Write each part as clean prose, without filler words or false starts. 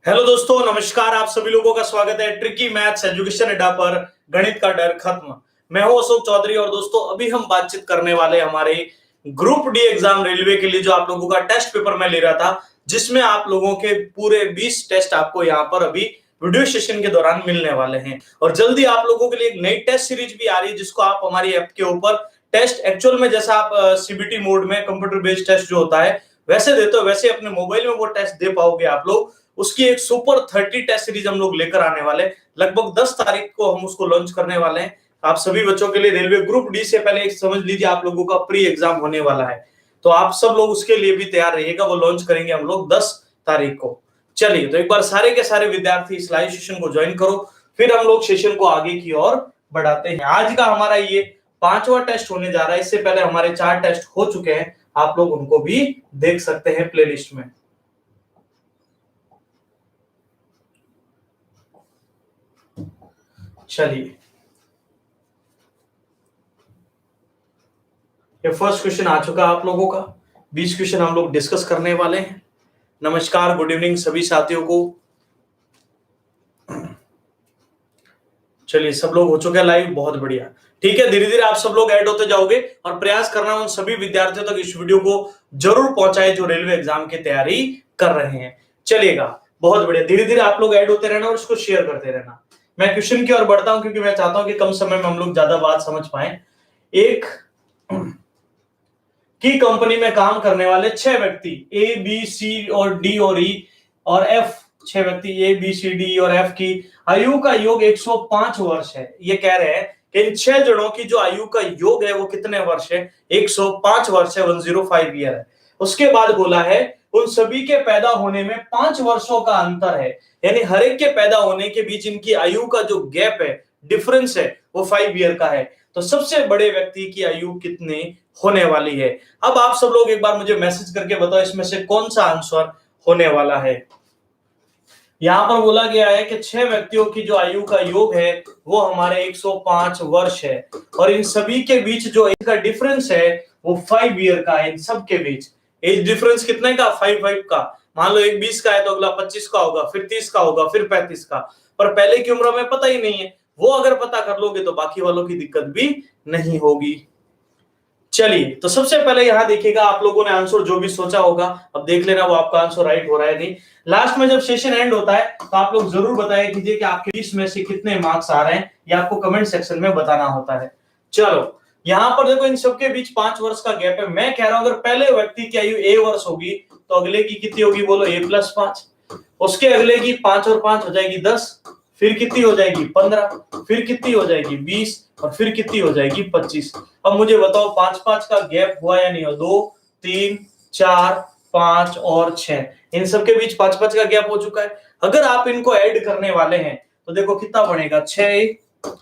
Hello दोस्तों, नमस्कार। आप सभी लोगों का स्वागत है ट्रिकी मैथ्स एजुकेशन अड्डा पर। गणित का डर खत्म। मैं हूं अशोक चौधरी और दोस्तों अभी हम बातचीत करने वाले हमारे ग्रुप डी एग्जाम रेलवे के लिए जो आप लोगों का टेस्ट पेपर मैं ले रहा था, जिसमें आप लोगों के पूरे 20 टेस्ट आपको यहाँ पर अभी वीडियो सेशन के दौरान मिलने वाले हैं। और जल्दी आप लोगों के लिए एक नई टेस्ट सीरीज भी आ रही है, जिसको आप हमारी ऐप के ऊपर टेस्ट एक्चुअल में जैसा आप सीबीटी मोड में कंप्यूटर बेस्ड टेस्ट जो होता है वैसे देते हो, वैसे अपने मोबाइल में वो टेस्ट दे पाओगे आप लोग। उसकी एक सुपर 30 टेस्ट सीरीज हम लोग लेकर आने वाले हैं। लगभग 10 तारीख को हम उसको लॉन्च करने वाले हैं आप सभी बच्चों के लिए। रेलवे ग्रुप डी से पहले समझ लीजिए आप लोगों का प्री एग्जाम होने वाला है, तो आप सब लोग उसके लिए भी तैयार रहिएगा। वो लॉन्च करेंगे हम लोग 10 तारीख को। चलिए, तो एक बार सारे के सारे विद्यार्थी इस लाइव सेशन को ज्वाइन करो, फिर हम लोग सेशन को आगे की ओर बढ़ाते हैं। आज का हमारा ये 5वां टेस्ट होने जा रहा है। इससे पहले हमारे 4 टेस्ट हो चुके हैं, आप लोग उनको भी देख सकते हैं प्लेलिस्ट में। चलिए, ये फर्स्ट क्वेश्चन आ चुका आप लोगों का। 20 क्वेश्चन हम लोग डिस्कस करने वाले हैं। नमस्कार, गुड इवनिंग सभी साथियों को। चलिए, सब लोग हो चुके हैं लाइव, बहुत बढ़िया। ठीक है, धीरे धीरे आप सब लोग ऐड होते जाओगे और प्रयास करना उन सभी विद्यार्थियों तक इस वीडियो को जरूर पहुंचाए जो रेलवे एग्जाम की तैयारी कर रहे हैं। चलिएगा, बहुत बढ़िया। धीरे धीरे आप लोग ऐड होते रहना और इसको शेयर करते रहना। मैं क्वेश्चन की ओर बढ़ता हूं क्योंकि मैं चाहता हूं कि कम समय में हम लोग ज्यादा बात समझ पाए। एक की कंपनी में काम करने वाले 6 व्यक्ति ए बी सी और डी और ई और एफ, 6 व्यक्ति ए बी सी डी और एफ की आयु का योग 105 वर्ष है। ये कह रहे हैं कि इन 6 जनों की जो आयु का योग है वो कितने वर्ष है? 105 वर्ष है, 105 ईयर है। उसके बाद बोला है उन सभी के पैदा होने में 5 वर्षों का अंतर है, यानी हर एक के पैदा होने के बीच इनकी आयु का जो गैप है, डिफरेंस है, वो 5 ईयर का है। तो सबसे बड़े व्यक्ति की आयु कितनी होने वाली है? अब आप सब लोग एक बार मुझे मैसेज करके बताओ इसमें से कौन सा आंसर होने वाला है। यहां पर बोला गया है कि 6 व्यक्तियों की जो आयु का योग है वो हमारे 105 वर्ष है, और इन सभी के बीच जो इनका डिफरेंस है वो 5 ईयर का है। इन सब के बीच एज डिफरेंस कितने का? 5 का। मान लो एक 20 का है तो अगला 25 का होगा, फिर 30 का होगा, फिर 35 का। पर पहले की उम्र में पता ही नहीं है, वो अगर पता कर लोगे तो बाकी वालों की दिक्कत भी नहीं होगी। चलिए, तो सबसे पहले यहां देखिएगा, आप लोगों ने आंसर जो भी सोचा होगा अब देख लेना वो आपका आंसर राइट हो रहा है नहीं। लास्ट में जब सेशन एंड होता है तो आप लोग जरूर बताया कीजिए कि आपके लिस्ट में से कितने मार्क्स आ रहे हैं, ये आपको कमेंट सेक्शन में बताना होता है। चलो, यहां पर देखो इन सबके बीच 5 वर्ष का गैप है। मैं कह रहा हूं अगर पहले व्यक्ति की आयु ए वर्ष होगी तो अगले की कितनी होगी? बोलो a+5। उसके अगले की 5 और 5 हो जाएगी 10, फिर कितनी हो जाएगी? 15, फिर कितनी हो जाएगी? 20, और फिर कितनी हो जाएगी? 25। अब मुझे बताओ 5-5 का गैप हुआ या नहीं हो? 2, 3, 4, 5 और 6, इन सबके बीच 5-5 का गैप हो चुका है। अगर आप इनको ऐड करने वाले हैं तो देखो कितना बनेगा? 6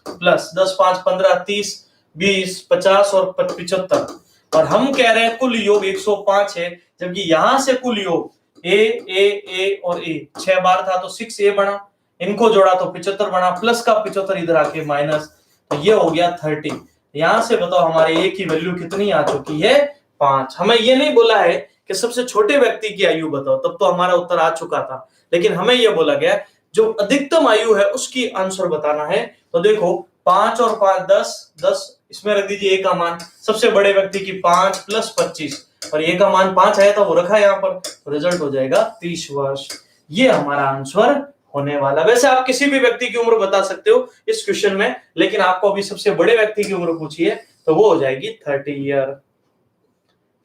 प्लस 10, 5, 15, 30, 20, 50 और 75। और हम कह रहे हैं कुल योग 105 है, जबकि यहां से कुल योग ए और ए 6 बार था तो 6a बना, इनको जोड़ा तो 75 बना, प्लस का 75 इधर आके माइनस, तो ये हो गया 30। यहां से बताओ हमारे ए की वैल्यू कितनी आ चुकी है? 5। हमें ये नहीं बोला है कि सबसे छोटे व्यक्ति की आयु बताओ, तब तो हमारा उत्तर आ चुका था। लेकिन हमें यह बोला गया जो अधिकतम आयु है उसकी आंसर बताना है। तो देखो 5 और 5 10, 10 इसमें रख दीजिए ए का मान, सबसे बड़े व्यक्ति की 5 प्लस 25, और ए का मान 5 आया था वो रखा यहाँ पर, तो रिजल्ट हो जाएगा 30 वर्ष। ये हमारा आंसर होने वाला। वैसे आप किसी भी व्यक्ति की उम्र बता सकते हो इस क्वेश्चन में, लेकिन आपको अभी सबसे बड़े व्यक्ति की उम्र पूछी है तो वो हो जाएगी 30 ईयर।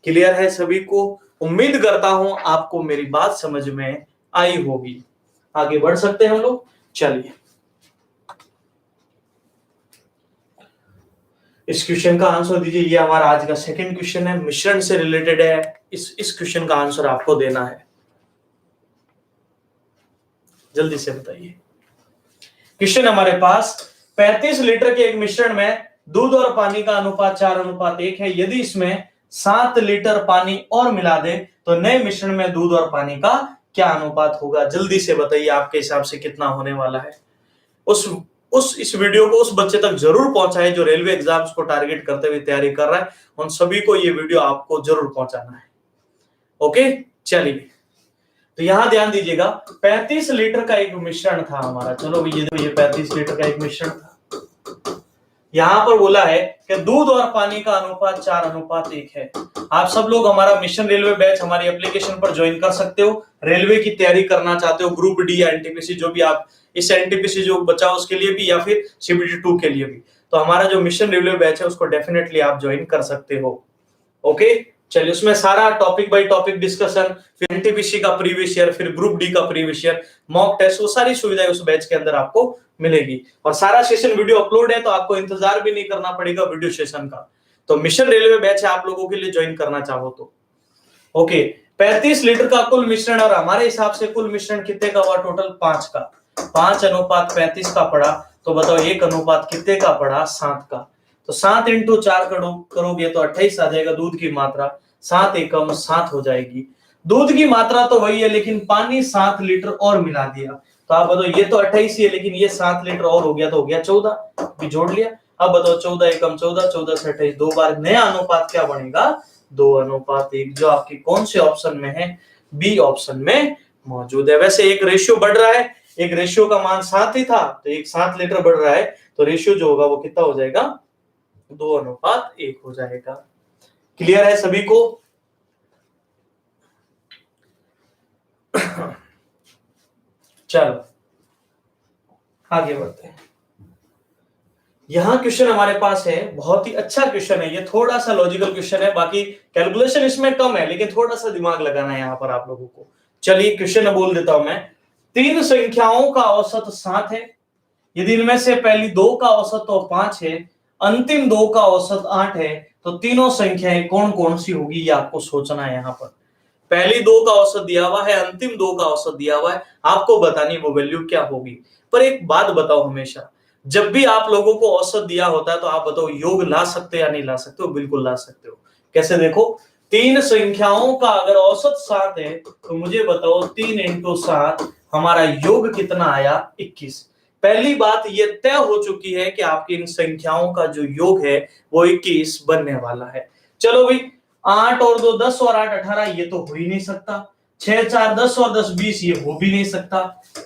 क्लियर है सभी को? उम्मीद करता हूं आपको मेरी बात समझ में आई होगी। आगे बढ़ सकते हैं हम लोग। चलिए, इस क्वेश्चन का आंसर दीजिए। ये हमारा आज का सेकंड क्वेश्चन है, मिश्रण से रिलेटेड है। इस क्वेश्चन का आंसर आपको देना है, जल्दी से बताइए। क्वेश्चन हमारे पास 35 लीटर के एक मिश्रण में दूध और पानी का अनुपात 4:1 है। यदि इसमें 7 लीटर पानी और मिला दे तो नए मिश्रण में दूध और पानी का क्या अनुपात होगा? जल्दी से बताइए आपके हिसाब से कितना होने वाला है। इस वीडियो को उस बच्चे तक जरूर पहुंचाए जो रेलवे एग्जाम्स को टारगेट करते हुए तैयारी कर रहा है। उन सभी को ये वीडियो आपको जरूर पहुंचाना है। ओके, चलिए तो यहां ध्यान दीजिएगा 35 लीटर का एक मिश्रण था हमारा। चलो ये 35 लीटर का एक मिश्रण था। यहां पर बोला है कि दूध और पानी का अनुपात 4:1 है। आप सब लोग हमारा मिशन रेलवे बैच हमारी एप्लीकेशन पर ज्वाइन कर सकते हो। रेलवे की तैयारी करना चाहते हो, ग्रुप डी या एनटीपीसी, जो भी आप इस एनटीपीसी जो बचाओ उसके लिए भी या फिर सीबीटी 2 के लिए भी, तो हमारा जो मिशन रेलवे बैच है उसको डेफिनेटली आप ज्वाइन कर सकते हो। ओके, चलिए उसमें सारा टॉपिक बाय टॉपिक डिस्कशन, फिर एनटीपीसी का प्रीवियस ईयर, फिर ग्रुप डी का प्रीवियस ईयर, मॉक टेस्ट, वो सारी सुविधाएं उस बैच के अंदर आपको मिलेगी। और सारा सेशन वीडियो अपलोड है, तो आपको इंतजार भी नहीं करना पड़ेगा वीडियो सेशन का। तो मिशन रेलवे बैच है आप लोगों के लिए ज्वाइन करना चाहो तो। ओके, 35 लीटर का कुल मिश्रण, और हमारे हिसाब से कुल मिश्रण कितने का हुआ? टोटल 5 का। 5:35 का पड़ा, तो बताओ 1 कितने का पड़ा? 7 का। तो 7 × 4 करोगे तो 28 आ जाएगा दूध की मात्रा। 7 एकम 7 हो जाएगी। दूध की मात्रा तो वही है, लेकिन पानी 7 लीटर और मिला दिया। तो आप बताओ ये तो 28 ही है, लेकिन ये 7 लीटर और हो गया तो हो गया 14, भी जोड़ लिया। अब बताओ 14 एकम 14, 14 से 28, 2 बार नया अनुपात क्या बनेगा? 2:1, जो आपकी कौन से ऑप्शन में है? बी ऑप्शन में मौजूद है। वैसे एक रेशियो बढ़ रहा है, एक रेशियो का मान 7 ही था, तो एक 7 लीटर बढ़ रहा है, तो रेशियो जो होगा वो कितना हो जाएगा? 2:1 हो जाएगा। क्लियर है सभी को? चलो आगे बढ़ते हैं। यहां क्वेश्चन हमारे पास है, बहुत ही अच्छा क्वेश्चन है ये, थोड़ा सा लॉजिकल क्वेश्चन है, बाकी कैलकुलेशन इसमें कम है, लेकिन थोड़ा सा दिमाग लगाना है यहां पर आप लोगों को। चलिए क्वेश्चन बोल देता हूं मैं। 3 संख्याओं का औसत 7 है। यदि इनमें से पहली 2 का औसत तो 5 है, अंतिम 2 का औसत 8 है, तो तीनों संख्याएं कौन कौन सी होगी, ये आपको सोचना है। यहां पर पहली 2 का औसत दिया हुआ है, अंतिम 2 का औसत दिया हुआ है, आपको बतानी वो वैल्यू क्या होगी। पर एक बात बताओ, हमेशा जब भी आप लोगों को औसत दिया होता है तो आप बताओ योग ला सकते हो या नहीं ला सकते हो? बिल्कुल ला सकते हो। कैसे? देखो, 3 संख्याओं का अगर औसत 7 है, तो मुझे बताओ 3 × 7 हमारा योग कितना आया? 21। पहली बात ये तय हो चुकी है कि आपकी इन संख्याओं का जो योग है वो 21 बनने वाला है। चलो भाई, 8 और 2 10 और 8 18, ये तो हो ही नहीं सकता। 6 4 10 और 10 20, ये हो भी नहीं सकता।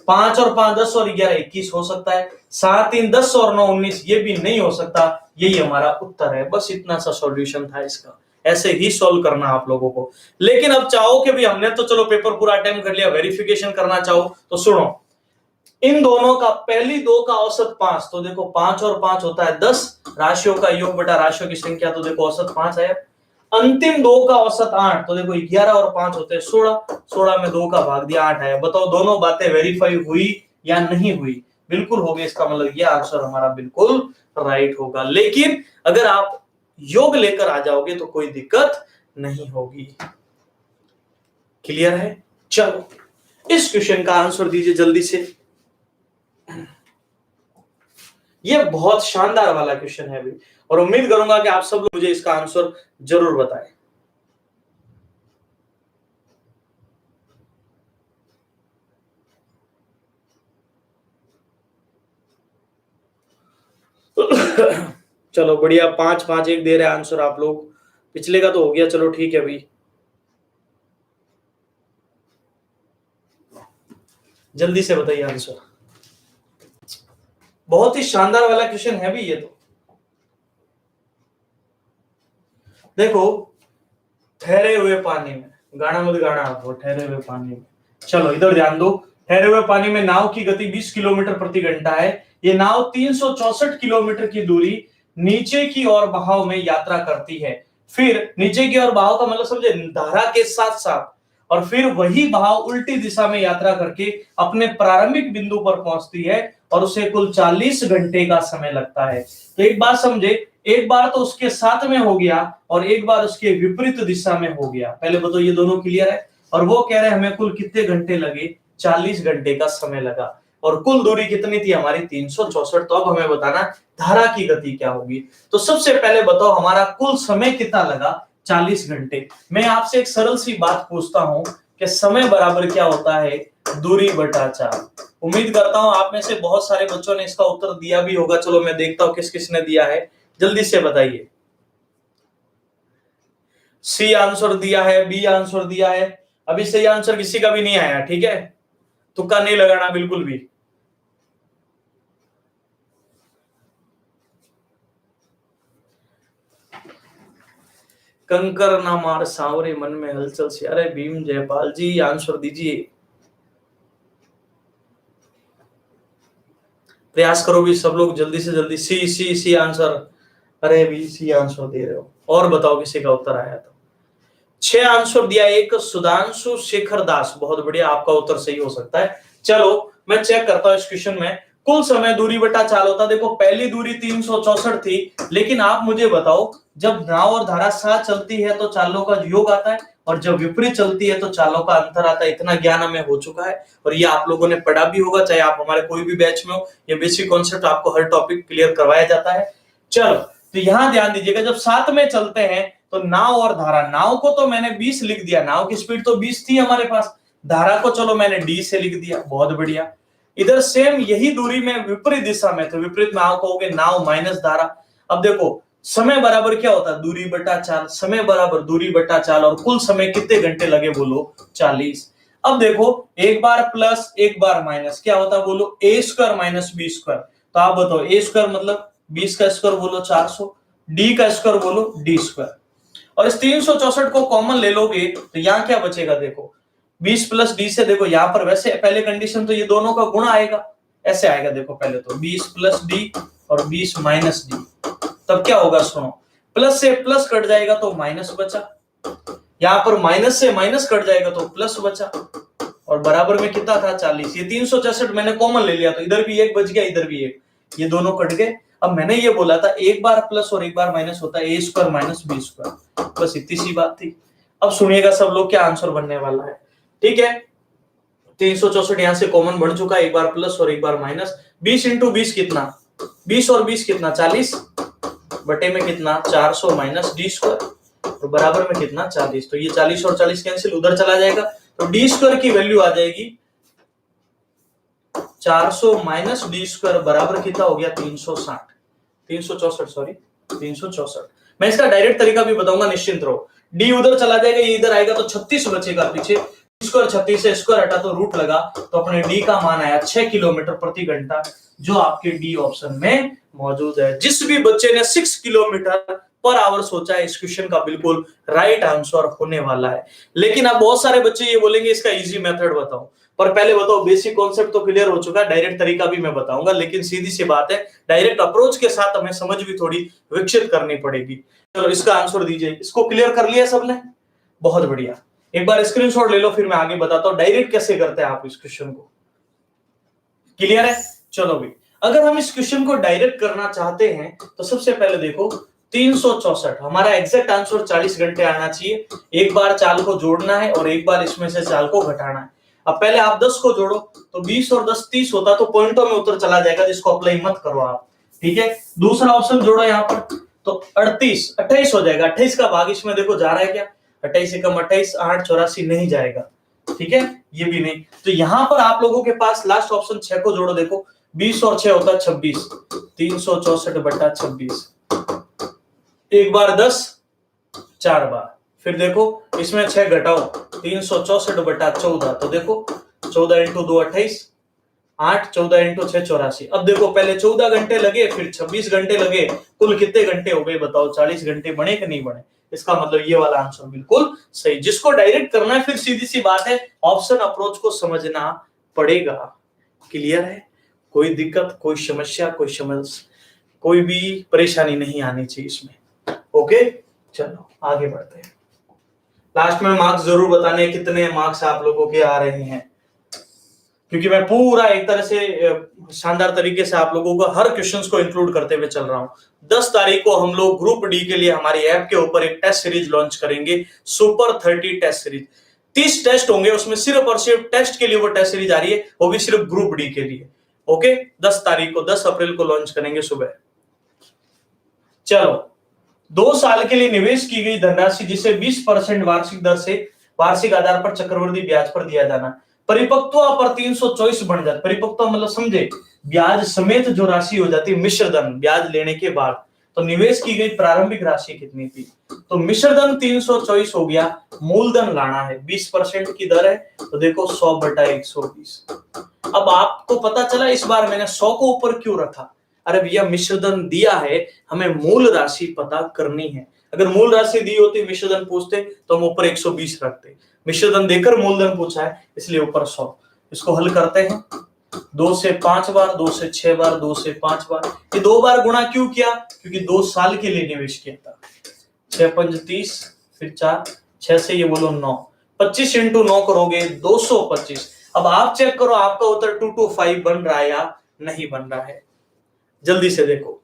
5 और 5 10 और 11 21 हो सकता है। 7 3 10 और 9 19, ये भी नहीं हो सकता। यही हमारा उत्तर है। बस इतना सा सॉल्यूशन था इसका। ऐसे ही सॉल्व करना आप लोगों को। लेकिन अब चाहो कि भी हमने तो चलो पेपर पूरा अटेम्प्ट कर लिया, वेरिफिकेशन करना चाहो तो सुनो, इन दोनों का पहली 2 का औसत 5, तो देखो 5 और 5 होता है 10, राशियों का योग बटा राशियों की संख्या, तो देखो औसत 5 है। अंतिम 2 का औसत 8, तो देखो 11 और 5 होते हैं 16, 16 में 2 का भाग दिया 8 है। बताओ दोनों बातें वेरीफाई हुई या नहीं हुई? बिल्कुल हो गई। इसका मतलब ये आंसर हमारा बिल्कुल राइट होगा। लेकिन अगर आप योग लेकर आ जाओगे तो कोई दिक्कत नहीं होगी। क्लियर है? चलो इस क्वेश्चन का आंसर दीजिए जल्दी से। ये बहुत शानदार वाला क्वेश्चन है भी, और उम्मीद करूंगा कि आप सब लोग मुझे इसका आंसर जरूर बताएं। चलो बढ़िया, 5 5 1 दे रहे आंसर आप लोग। पिछले का तो हो गया, चलो ठीक है भाई, जल्दी से बताइए आंसर। बहुत ही शानदार वाला क्वेश्चन है भी ये तो। देखो, ठहरे हुए पानी में, गाना मत गाना आपको, ठहरे हुए पानी में। चलो इधर ध्यान दो। ठहरे हुए पानी में नाव की गति 20 किलोमीटर प्रति घंटा है। ये नाव 364 किलोमीटर की दूरी नीचे की ओर बहाव में यात्रा करती है। फिर नीचे की ओर बहाव का मतलब समझे, धारा के साथ साथ, और फिर वही बहाव उल्टी दिशा में यात्रा करके अपने प्रारंभिक बिंदु पर पहुंचती है, और उसे कुल 40 घंटे का समय लगता है। तो एक बात समझे, एक बार तो उसके साथ में हो गया और एक बार उसके विपरीत दिशा में हो गया। पहले बताओ ये दोनों क्लियर है? और वो कह रहे हैं हमें कुल कितने घंटे लगे? 40 घंटे का समय लगा। और कुल दूरी कितनी थी हमारी? 364। तो अब हमें बताना धारा की गति क्या होगी। तो सबसे पहले बताओ हमारा कुल समय कितना लगा? 40 घंटे। मैं आपसे एक सरल सी बात पूछता हूं कि समय बराबर क्या होता है? दूरी बटा 4। उम्मीद करता हूं आप में से बहुत सारे बच्चों ने इसका उत्तर दिया भी होगा। चलो मैं देखता हूं किस किसने दिया है, जल्दी से बताइए। सी आंसर दिया है, बी आंसर दिया है, अभी सही आंसर किसी का भी नहीं आया, ठीक है, तुक्का नहीं लगाना बिल्कुल भी। कंकर ना मार सांवरे मन में हलचल सी, अरे भीम जयपाल जी आंसर दीजिए, प्रयास करो भी सब लोग जल्दी से जल्दी। सी सी सी आंसर, अरे भी सी आंसर दे रहे हो, और बताओ किसी का उत्तर आया तो। 6 आंसर दिया, एक सुधांशु शेखर दास, बहुत बढ़िया, आपका उत्तर सही हो सकता है। चलो मैं चेक करता हूं इस क्वेश्चन में कुल समय दूरी बटा चाल होता। देखो पहली दूरी 364 थी, लेकिन आप मुझे बताओ जब नाव और धारा साथ चलती है तो चालों का योग आता है, और जब विपरीत चलती है तो चालों का अंतर आता है। इतना ज्ञान हमें हो चुका है और ये आप लोगों ने पढ़ा भी होगा, चाहे आप हमारे कोई भी बैच में हो, ये बेसिक कॉन्सेप्ट आपको हर टॉपिक क्लियर करवाया जाता है। चलो तो यहां ध्यान दीजिएगा, जब साथ में चलते हैं तो नाव और धारा, नाव को तो मैंने 20 लिख दिया, नाव की स्पीड तो 20 थी हमारे पास, धारा को चलो मैंने d से लिख दिया, बहुत बढ़िया। इधर सेम यही दूरी में विपरीत दिशा में, तो विपरीत में आप कहोगे नाव माइनस धारा। अब देखो समय बराबर क्या होता है, दूरी बटा चाल, समय बराबर दूरी बटा चाल, और कुल समय कितने घंटे लगे बोलो 40। अब देखो एक बार प्लस एक बार माइनस क्या होता है बोलो, a square minus B square. तो आप बताओ a स्क्वायर मतलब 20 का स्क्वायर बोलो 400, d का स्क्वायर बोलो d स्क्वायर, और इस 364 को कॉमन ले लोगे तो यहाँ क्या बचेगा, देखो 20 प्लस डी से, देखो यहाँ पर वैसे पहले कंडीशन तो ये दोनों का गुणा आएगा, ऐसे आएगा, देखो पहले तो 20 प्लस डी और 20 माइनस डी, तब क्या होगा सुनो, प्लस से प्लस कट जाएगा तो माइनस बचा, यहाँ पर माइनस से माइनस कट जाएगा तो प्लस बचा, और बराबर में कितना था 40। ये 364 मैंने कॉमन ले लिया तो इधर भी एक बच गया, इधर भी एक, ये दोनों कट गए। अब मैंने ये बोला था एक बार प्लस और एक बार माइनस होता है a square minus B square, बस इतनी सी बात थी। अब सुनिएगा सब लोग क्या आंसर बनने वाला है, ठीक है। 364 यहां से कॉमन बन चुका है, एक बार प्लस और एक बार माइनस, 20 इंटू 20 कितना, 20 और 20 कितना 40, बटे में कितना 400 माइनस डी स्क्वायर, और बराबर में कितना 40। तो ये 40 और 40 कैंसिल, उधर चला जाएगा, तो डी स्क्वायर की वैल्यू आ जाएगी 400 माइनस डी स्क्वायर बराबर कितना हो गया 360, 364 सॉरी 364। मैं इसका डायरेक्ट तरीका भी बताऊंगा, निश्चिंत रहो। डी उधर चला जाएगा, ये इधर आएगा तो 36 बचेगा पीछे, स्क्वायर 36 से स्क्वायर हटा तो रूट लगा, तो अपने डी का मान आया 6 किलोमीटर प्रति घंटा, जो आपके डी ऑप्शन में मौजूद है। जिस भी बच्चे ने 6 किलोमीटर पर आवर सोचा है, इस क्वेश्चन का बिल्कुल राइट आंसर होने वाला है। लेकिन अब बहुत सारे बच्चे ये बोलेंगे इसका इजी मेथड बताओ, पर पहले बताओ बेसिक कॉन्सेप्ट तो क्लियर हो चुका है, डायरेक्ट तरीका भी मैं बताऊंगा, लेकिन सीधी सी बात है डायरेक्ट अप्रोच के साथ हमें समझ भी थोड़ी विकसित करनी पड़ेगी। चलो इसका आंसर दीजिए, इसको क्लियर कर लिया सबने, बहुत बढ़िया। एक बार स्क्रीनशॉट ले लो, फिर मैं आगे बताता हूं डायरेक्ट कैसे करते हैं आप इस क्वेश्चन को, क्लियर है। चलो भाई, अगर हम इस क्वेश्चन को डायरेक्ट करना चाहते हैं तो सबसे पहले देखो 364, हमारा एग्जैक्ट आंसर 40 घंटे आना चाहिए। एक बार चाल को जोड़ना है और एक बार इसमें से चाल को घटाना है। अब पहले आप 10 को जोड़ो तो 20 और 10 30 होता, तो पॉइंटों में उत्तर चला जाएगा, जिसको अप्लाई मत करो आप, ठीक है। दूसरा ऑप्शन जोड़ो यहाँ पर तो 38 28 हो जाएगा, 28 का भाग इसमें देखो जा रहा है क्या, 28 से कम 28, 8 84 नहीं जाएगा, ठीक है, ये भी नहीं। तो यहां पर आप लोगों के पास लास्ट ऑप्शन 6 को जोड़ो, देखो 20 और 6 होता है 26, 364 बटा 26, एक बार 10 4 बार, फिर देखो इसमें 6 घटाओ 364 बटा 14, तो देखो 14 इंटू 2 28, 8 14 इंटू 6 84। अब देखो पहले 14 घंटे लगे, फिर 26 घंटे लगे, कुल कितने घंटे हो गए बताओ, 40 घंटे बने कि नहीं बने। इसका मतलब ये वाला आंसर बिल्कुल सही। जिसको डायरेक्ट करना है फिर सीधी सी बात है, ऑप्शन अप्रोच को समझना पड़ेगा। क्लियर है, कोई दिक्कत, कोई समस्या, कोई भी परेशानी नहीं आनी चाहिए इसमें। ओके, चलो आगे बढ़ते हैं। लास्ट में मार्क्स जरूर बताने कितने मार्क्स आप लोगों के आ रहे हैं, क्योंकि मैं पूरा एक तरह से शानदार तरीके से आप लोगों को हर क्वेश्चंस को इंक्लूड करते हुए चल रहा हूं। 10 तारीख को हम लोग ग्रुप डी के लिए हमारी ऐप के ऊपर एक टेस्ट सीरीज लॉन्च करेंगे, सुपर 30 टेस्ट सीरीज। 30 टेस्ट होंगे, उसमें सिर्फ और सिर्फ टेस्ट के लिए वो टेस्ट सीरीज आ रही है, वो भी सिर्फ ग्रुप डी के लिए। ओके, 10 तारीख को 10 अप्रैल को लॉन्च करेंगे सुबह। चलो, 2 साल के लिए निवेश की गई धनराशि जिसे 20% वार्षिक दर से वार्षिक आधार पर चक्रवृद्धि ब्याज पर दिया जाना, परिपक्वता पर 324 बन जाता। परिपक्वता मतलब समझे, ब्याज समेत जो राशि हो जाती है, मिश्र धन ब्याज लेने के बाद, तो निवेश की गई प्रारंभिक राशि कितनी थी? तो मिश्रधन 324 हो गया, मूलधन लाना है 20% की दर है, तो देखो 100/120। अब आपको पता चला इस बार मैंने 100 को ऊपर क्यों रखा? अरे भैया मिश्रधन दिया है, हमें मूल राशि पता करनी है। अगर मूल राशि दी होती मिश्रधन पूछते तो हम ऊपर 120 रखते, मिश्रधन देकर मूलधन पूछा है इसलिए ऊपर 100। इसको हल करते हैं, 2 से 5 बार, 2 से 6 बार, 2 से 5 बार, ये 2 बार गुणा क्यों किया? क्योंकि 2 साल के लिए निवेश किया था। 6 5 30, फिर 4, 6 से ये बोलो 9, 25 इंटू 9 करोगे 225। अब आप चेक करो आपका उत्तर 225 बन रहा है या नहीं बन रहा है, जल्दी से देखो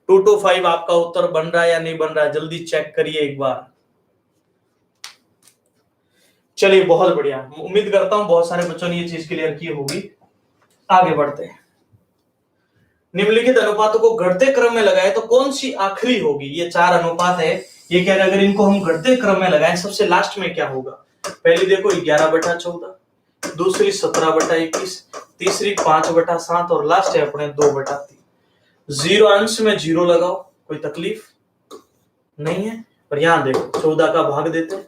225 आपका उत्तर बन रहा है या नहीं बन रहा है, जल्दी चेक करिए एक बार। चलिए बहुत बढ़िया, उम्मीद करता हूं बहुत सारे बच्चों ने ये चीज क्लियर की होगी। आगे बढ़ते हैं, निम्नलिखित अनुपातों को घटते क्रम में लगाए तो कौन सी आखिरी होगी? ये 4 अनुपात है, ये कह रहे अगर इनको हम घटते क्रम में लगाएं सबसे लास्ट में क्या होगा? पहली देखो 11/14, दूसरी 17/21, तीसरी 5/7 और लास्ट है अपने 2/3। जीरो अंश में जीरो लगाओ, कोई तकलीफ नहीं है। और यहां देखो 14 का भाग देते हैं,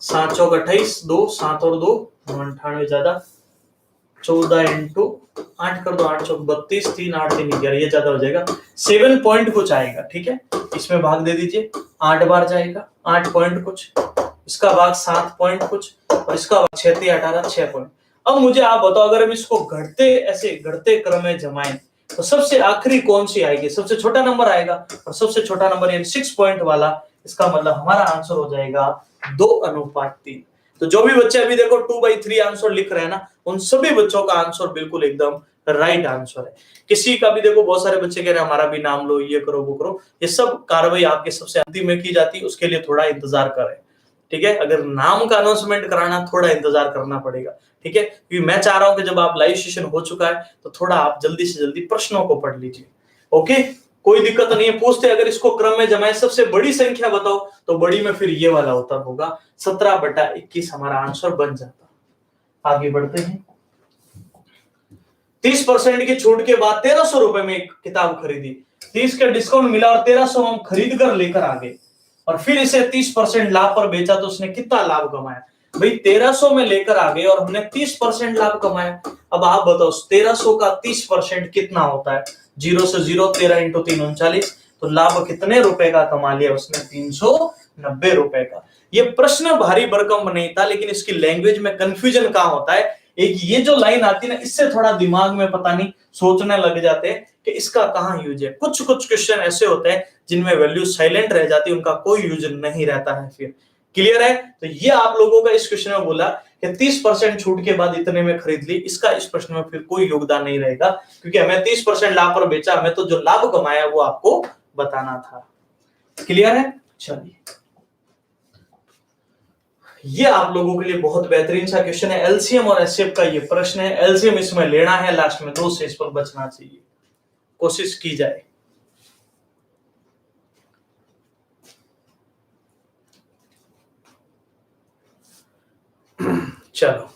7 चौक 28, 2 7 और 2 98 ज्यादा, 14 इंटू 8 कर दो, 8 चौक 32, 3 8 3 11, ये ज्यादा हो जाएगा, 7 पॉइंट कुछ आएगा। ठीक है, इसमें भाग दे दीजिए, 8 बार जाएगा 8 पॉइंट कुछ, इसका भाग 7 पॉइंट कुछ, और इसका भाग 6 3 18 6 पॉइंट। अब मुझे आप बताओ अगर हम इसको घटते ऐसे घटते क्रम में जमाएं तो सबसे आखिरी कौन सी आएगी? सबसे छोटा नंबर आएगा, और सबसे छोटा नंबर यानी 6 पॉइंट वाला, इसका मतलब हमारा आंसर हो जाएगा 2:3। तो जो भी बच्चे अभी देखो 2/3 आंसर लिख रहे हैं ना, उन सभी बच्चों का आंसर बिल्कुल एकदम राइट आंसर है। किसी का भी देखो बहुत सारे बच्चे कह रहे हैं हमारा भी नाम लो, ये करो वो करो, ये सब कार्रवाई आपके सबसे अंतिम में की जाती है, उसके लिए थोड़ा इंतजार करें। ठीक है, अगर नाम का अनाउंसमेंट कराना थोड़ा इंतजार करना पड़ेगा। ठीक है, क्योंकि मैं चाह रहा हूं कि जब आप लाइव सेशन हो चुका है तो थोड़ा आप जल्दी से जल्दी प्रश्नों को पढ़ लीजिए। ओके, कोई दिक्कत नहीं है, पूछते अगर इसको क्रम में जमाए सबसे बड़ी संख्या बताओ, तो बड़ी में फिर ये वाला उत्तर होगा 17/21 हमारा आंसर बन जाता। आगे बढ़ते हैं, 30% की छूट के बाद 1300 रुपए में एक किताब खरीदी, 30 का डिस्काउंट मिला और 1300 हम खरीद कर लेकर आ गए, और फिर इसे 30% लाभ पर बेचा तो उसने कितना लाभ कमाया? भाई 1300 में लेकर आ गए और हमने 30% लाभ कमाया। अब आप बताओ 1300 का 30% कितना होता है? 0 से 0, 13 इंटू 3 39, तो लाभ कितने रुपए का कमा लिया उसने? 390 रुपए का। ये प्रश्न भारी भरकम नहीं था, लेकिन इसकी लैंग्वेज में कंफ्यूजन कहां होता है? एक ये जो लाइन आती है ना, इससे थोड़ा दिमाग में पता नहीं सोचने लग जाते हैं कि इसका कहां यूज है। कुछ कुछ क्वेश्चन ऐसे होते हैं जिनमें वैल्यू साइलेंट रह जाती है, उनका कोई यूज नहीं रहता है। फिर क्लियर है? तो ये आप लोगों का इस क्वेश्चन में बोला कि 30% छूट के बाद इतने में खरीद ली, इसका इस प्रश्न में फिर कोई योगदान नहीं रहेगा, क्योंकि हमें 30% लाभ पर बेचा, हमें तो जो लाभ कमाया वो आपको बताना था। क्लियर है? चलिए, ये आप लोगों के लिए बहुत बेहतरीन सा क्वेश्चन है, एलसीएम और एचसीएफ का ये प्रश्न है। एलसीएम इसमें लेना है, लास्ट में 2 से इस पर बचना चाहिए, कोशिश की जाए। चलो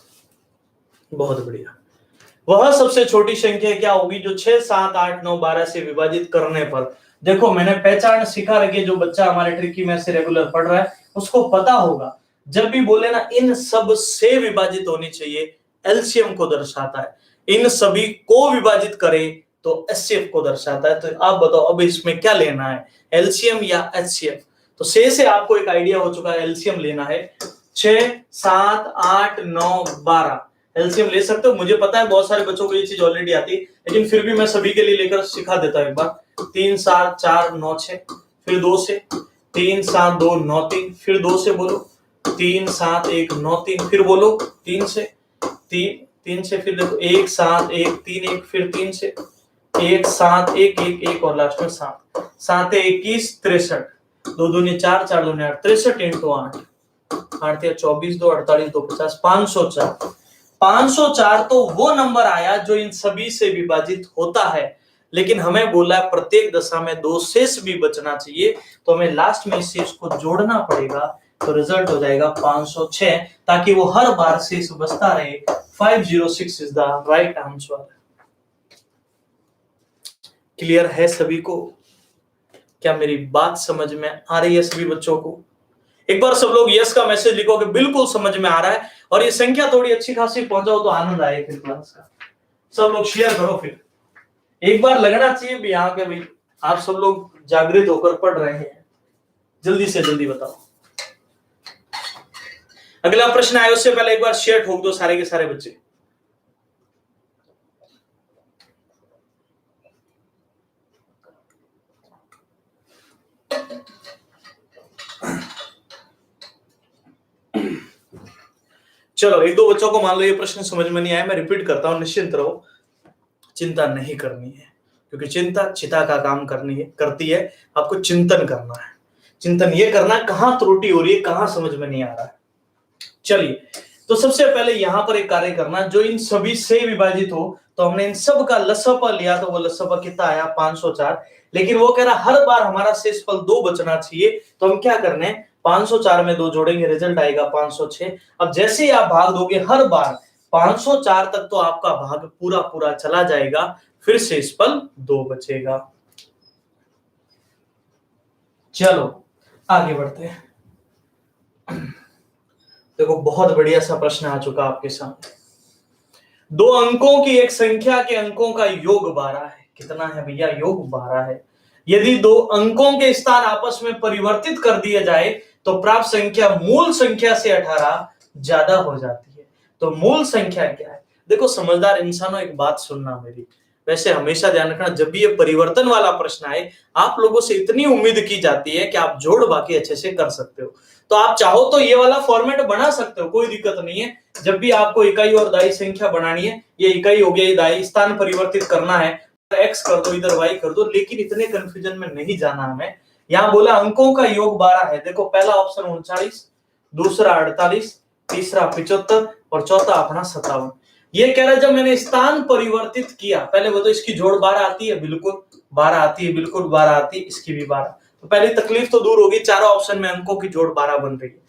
बहुत बढ़िया। वह सबसे छोटी संख्या क्या होगी जो 6 7 8 9 12 से विभाजित करने पर? देखो मैंने पहचान सिखा रखी है, जो बच्चा हमारे ट्रिकी में से रेगुलर पढ़ रहा है उसको पता होगा, जब भी बोले ना इन सब से विभाजित होनी चाहिए, एलसीएम को दर्शाता है। इन सभी को विभाजित करे तो एचसीएफ को दर्शाता है। तो आप बताओ अब इसमें क्या लेना है, एलसीएम या एचसीएफ? तो से आपको एक आइडिया हो चुका है, एलसीएम लेना है। 6 7 8 9 12 एलसीएम ले सकते हो। मुझे पता है बहुत सारे बच्चों को ये चीज ऑलरेडी आती है, लेकिन फिर भी मैं सभी के लिए लेकर सिखा देता हूं एक बार। 3 7 4 9 6, फिर 2 से 3 7 2 9 3, फिर 2 से बोलो 3 7 1 9 3, फिर बोलो 3 से 3 से, फिर देखो 1 7 1 3 1, फिर 3 से 1 7 1 1 1 और लास्ट में 7 7 21 63, 2 दूनी 4 4 दूनी 8, 63 इंटू 8 8 24 2 48 2 50, 504। 504 तो वो नंबर आया जो इन सभी से विभाजित होता है, लेकिन हमें बोला है प्रत्येक दशा में 2 शेष भी बचना चाहिए, तो हमें लास्ट में इस शेष को जोड़ना पड़ेगा। तो रिजल्ट हो जाएगा 506, ताकि वो हर बार शेष बचता रहे। 506 is the right answer. Clear है सभी को? क्या मेरी बात समझ में आ रही है सभी बच्चों को? एक बार सब लोग यस का मैसेज लिखो कि बिल्कुल समझ में आ रहा है, और ये संख्या थोड़ी अच्छी खासी पहुंचाओ तो आनंद आए फिर क्लास का। सब लोग शेयर करो, फिर एक बार लगना चाहिए भी यहाँ के भाई आप सब लोग जागृत होकर पढ़ रहे हैं। जल्दी से जल्दी बताओ। अगला प्रश्न आया उससे पहले एक बार शेयर ठोक दो सारे के सारे बच्चे। चलो एक दो बच्चों को मान लो ये प्रश्न समझ में नहीं आया, मैं रिपीट करता हूं, निश्चिंत रहो, चिंता नहीं करनी है, क्योंकि चिंता चिता का काम करती है। आपको चिंतन करना है, चिंतन ये करना कहां त्रुटि हो रही है, कहां समझ में नहीं आ रहा है। चलिए, तो सबसे पहले यहां पर एक कार्य करना, जो इन सभी से विभाजित हो, तो हमने इन सब का लसपा लिया, तो वो लसपा कितना आया 504। लेकिन वो कह रहा हर बार हमारा शेषफल 2 बचना चाहिए, तो हम क्या करने, 504 में 2 जोड़ेंगे, रिजल्ट आएगा 506। अब जैसे ही आप भाग दोगे हर बार 504 तक, तो आपका भाग पूरा पूरा चला जाएगा, फिर शेषफल 2 बचेगा। चलो आगे बढ़ते हैं। देखो बहुत बढ़िया सा प्रश्न आ चुका आपके सामने। 2 अंकों की एक संख्या के अंकों का योग 12 है। कितना है भैया? योग 12 है। यदि 2 अंकों के स्थान आपस में परिवर्तित कर दिया जाए तो प्राप्त संख्या मूल संख्या से 18 ज्यादा हो जाती है। तो मूल संख्या क्या है? देखो समझदार इंसानों, एक बात सुनना मेरी, वैसे हमेशा ध्यान रखना, जब भी ये परिवर्तन वाला प्रश्न आए, आप लोगों से इतनी उम्मीद की जाती है कि आप जोड़ बाकी अच्छे से कर सकते हो। तो आप चाहो तो ये वाला फॉर्मेट बना सकते हो, कोई दिक्कत नहीं है। जब भी आपको इकाई और दाई संख्या बनानी है, ये इकाई हो गया, ये दाई, स्थान परिवर्तित करना है, एक्स कर दो, इधर वाई कर दो, लेकिन इतने कंफ्यूजन में नहीं जाना हमें। यहाँ बोला अंकों का योग 12 है। देखो पहला ऑप्शन 39, दूसरा 48, तीसरा 75 और चौथा अपना 57। ये कह रहा है जब मैंने स्थान परिवर्तित किया, पहले वो तो इसकी जोड़ 12 आती है, बिल्कुल 12 आती है, बिल्कुल 12 आती है, इसकी भी 12। तो पहली तकलीफ तो दूर होगी, चारों ऑप्शन में अंकों की जोड़ 12 बन रही है।